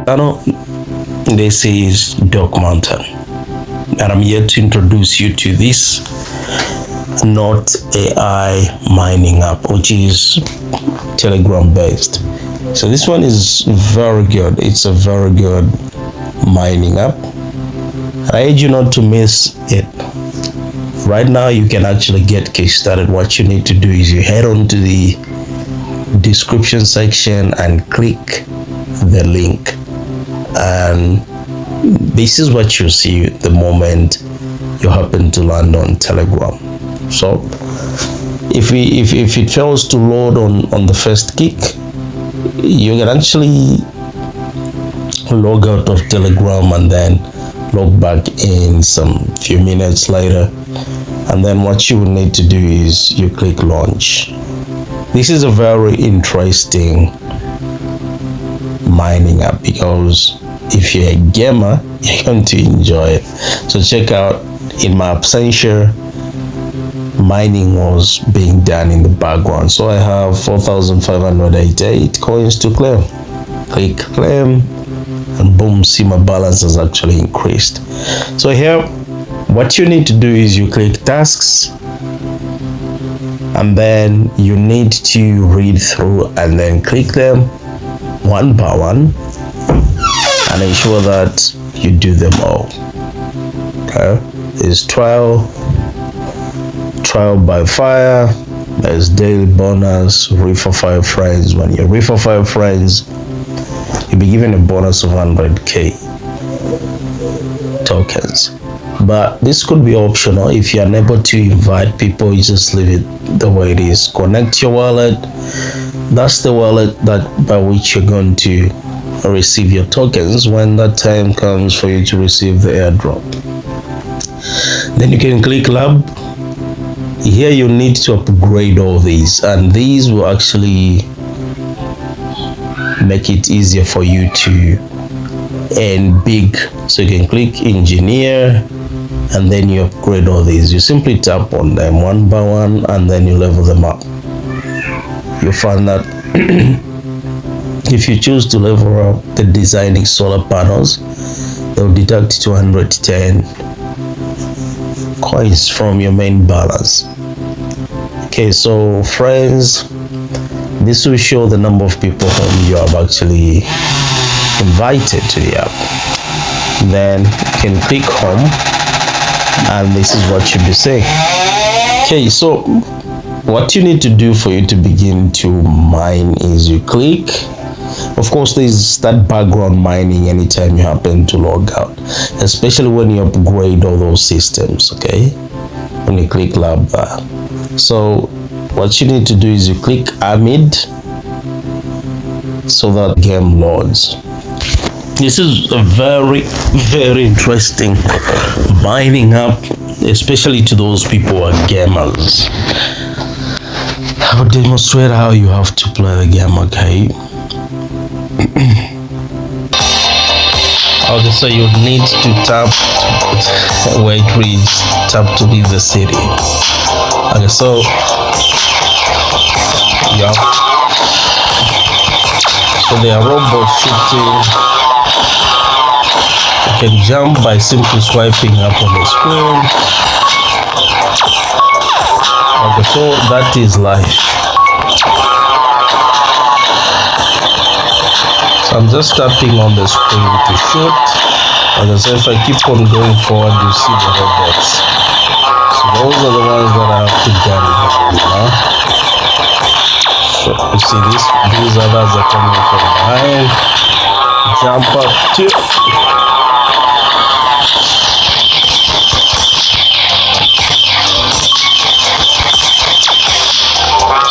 channel. This is Doc Mountain, and I'm here to introduce you to this NOTAI mining app, which is Telegram based. So this one is very good. It's a very good mining app. I urge you not to miss it. Right now you can actually get kick started. What you need to do is you head on to the description section and click the link, and this is what you see the moment you happen to land on Telegram. So if it fails to load on the first kick, you can actually log out of Telegram and then log back in some few minutes later, and then what you will need to do is you click launch. This is a very interesting mining app because if you're a gamer, you're going to enjoy it. So check out, in my absentia, mining was being done in the background. So I have 4,588 coins to claim. Click claim, and boom, see my balance has actually increased. So here, what you need to do is you click tasks, and then you need to read through and then click them one by one and ensure that you do them all. Okay, there's trial by fire, there's daily bonus, refer 5 friends. When you refer 5 friends, you'll be given a bonus of 100k tokens. But this could be optional. If you're unable to invite people, you just leave it the way it is. Connect your wallet. That's the wallet by which you're going to receive your tokens when that time comes for you to receive the airdrop. Then you can click lab. Here you need to upgrade all these, and these will actually make it easier for you to earn big. So you can click engineer, and then you upgrade all these. You simply tap on them one by one and then you level them up. You'll find that if you choose to level up the designing solar panels, they'll deduct 210 coins from your main balance. Okay, so friends, this will show the number of people whom you have actually invited to the app. Then you can click home, and this is what you'll be saying. Okay, so what you need to do for you to begin to mine is you click. Of course, there's start background mining anytime you happen to log out, especially when you upgrade all those systems. Okay, when you click lab there. So what you need to do is you click amid so that game loads. This is a very, very interesting mining app, especially to those people who are gamers. I'll demonstrate how you have to play the game, okay? Okay, so you need to tap where it reads tap to leave the city. Okay, so yeah, so there are robots shooting. You can jump by simply swiping up on the screen. Okay, so that is life. So I'm just tapping on the screen to shoot. Okay, so if I keep on going forward, you see the robots. So those are the ones that I have to gun down now. So you see these others are coming from behind. Jump up to.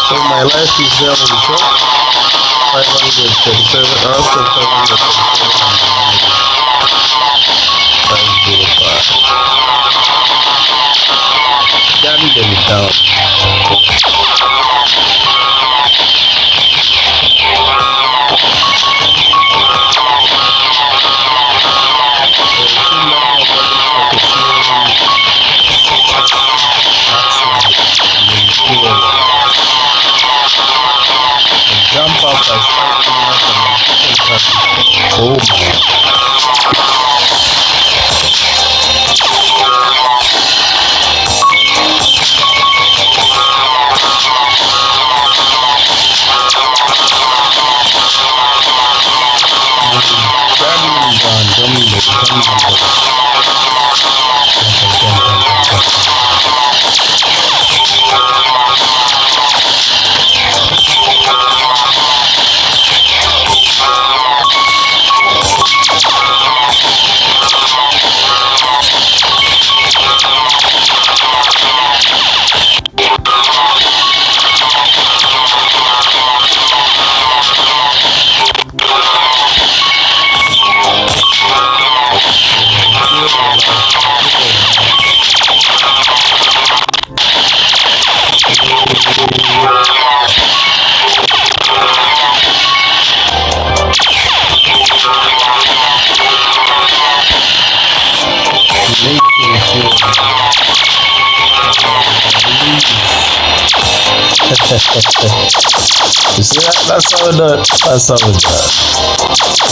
So my life is there on top. 537 after 505. Gun them down. Jump up as far as you can. Oh my. You see that? That's how we do it. That's how we do it.